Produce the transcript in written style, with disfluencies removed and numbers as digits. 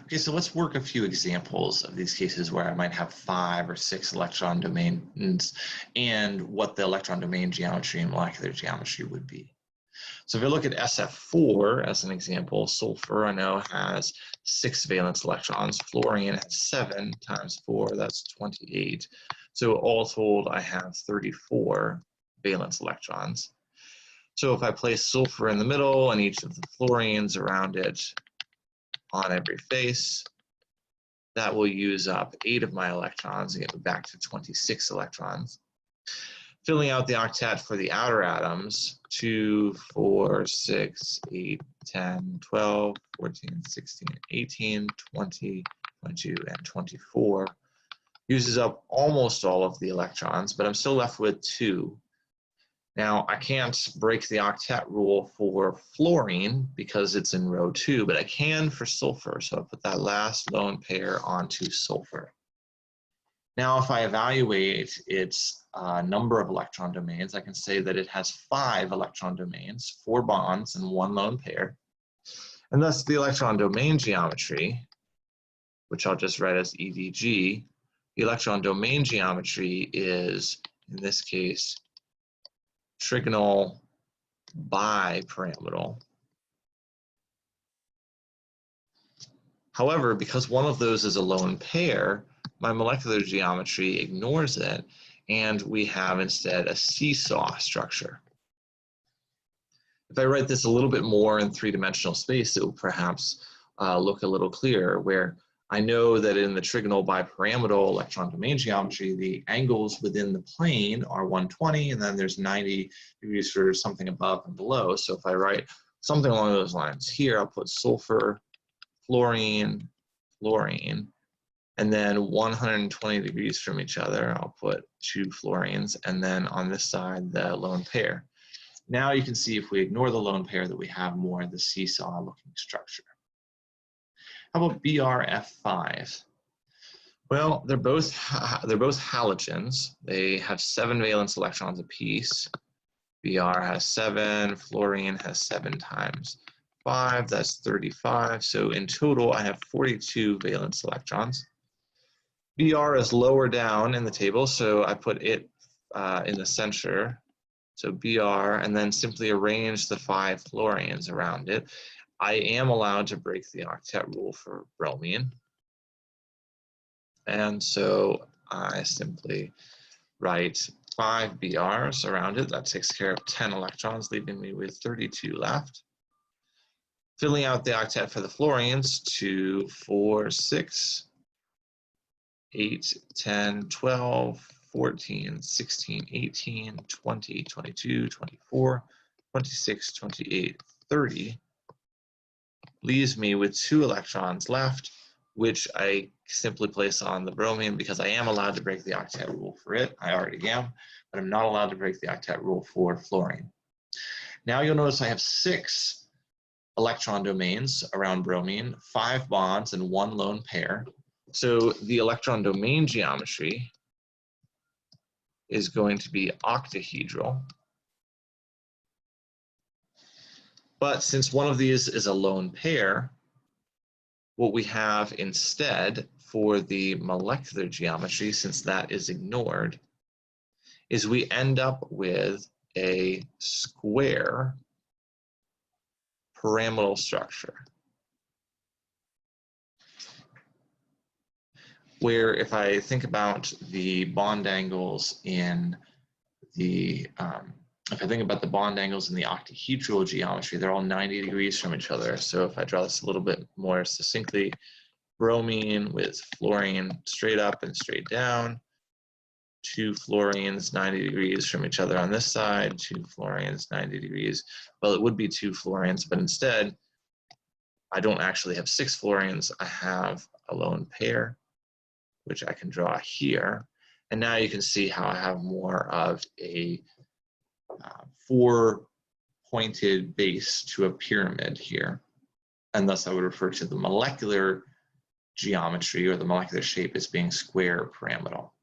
Okay, so let's work a few examples of these cases where I might have 5 or 6 electron domains and what the electron domain geometry and molecular geometry would be. So if we look at SF4 as an example, sulfur I know has 6 valence electrons, fluorine has 7 times 4, that's 28. So all told, I have 34 valence electrons. So if I place sulfur in the middle and each of the fluorines around it on every face, that will use up 8 of my electrons and get me back to 26 electrons. Filling out the octet for the outer atoms, 2, 4, 6, 8, 10, 12, 14, 16, 18, 20, 22, and 24, uses up almost all of the electrons, but I'm still left with 2. Now, I can't break the octet rule for fluorine because it's in row 2, but I can for sulfur, so I put that last lone pair onto sulfur. Now, if I evaluate its number of electron domains, I can say that it has 5 electron domains, 4 bonds, and 1 lone pair. And thus, the electron domain geometry, which I'll just write as EDG, the electron domain geometry is, in this case, trigonal bipyramidal. However, because one of those is a lone pair, my molecular geometry ignores it, and we have instead a seesaw structure. If I write this a little bit more in 3-dimensional space, it will perhaps look a little clearer, where I know that in the trigonal bipyramidal electron domain geometry, the angles within the plane are 120, and then there's 90 degrees for something above and below. So if I write something along those lines here, I'll put sulfur, fluorine, fluorine, and then 120 degrees from each other, I'll put 2 fluorines, and then on this side, the lone pair. Now you can see if we ignore the lone pair that we have more of the seesaw-looking structure. How about BRF5? Well, they're both halogens. They have 7 valence electrons apiece. Br has 7, fluorine has 7 times 5, that's 35. So in total, I have 42 valence electrons. Br is lower down in the table, so I put it in the center. So Br, and then simply arrange the 5 fluorines around it. I am allowed to break the octet rule for bromine. And so I simply write 5 BRs around it. That takes care of 10 electrons, leaving me with 32 left. Filling out the octet for the fluorines, 2, 4, 6, 8, 10, 12, 14, 16, 18, 20, 22, 24, 26, 28, 30. Leaves me with 2 electrons left, which I simply place on the bromine because I am allowed to break the octet rule for it. I already am, but I'm not allowed to break the octet rule for fluorine. Now you'll notice I have 6 electron domains around bromine, 5 bonds, and 1 lone pair. So the electron domain geometry is going to be octahedral. But since one of these is a lone pair, what we have instead for the molecular geometry, since that is ignored, is we end up with a square pyramidal structure, where if I think about the bond angles in the if I think about the bond angles in the octahedral geometry, they're all 90 degrees from each other. So if I draw this a little bit more succinctly, bromine with fluorine straight up and straight down, 2 fluorines 90 degrees from each other on this side, 2 fluorines 90 degrees. Well, it would be 2 fluorines, but instead, I don't actually have 6 fluorines. I have a lone pair, which I can draw here. And now you can see how I have more of a 4-pointed base to a pyramid here. And thus I would refer to the molecular geometry or the molecular shape as being square pyramidal.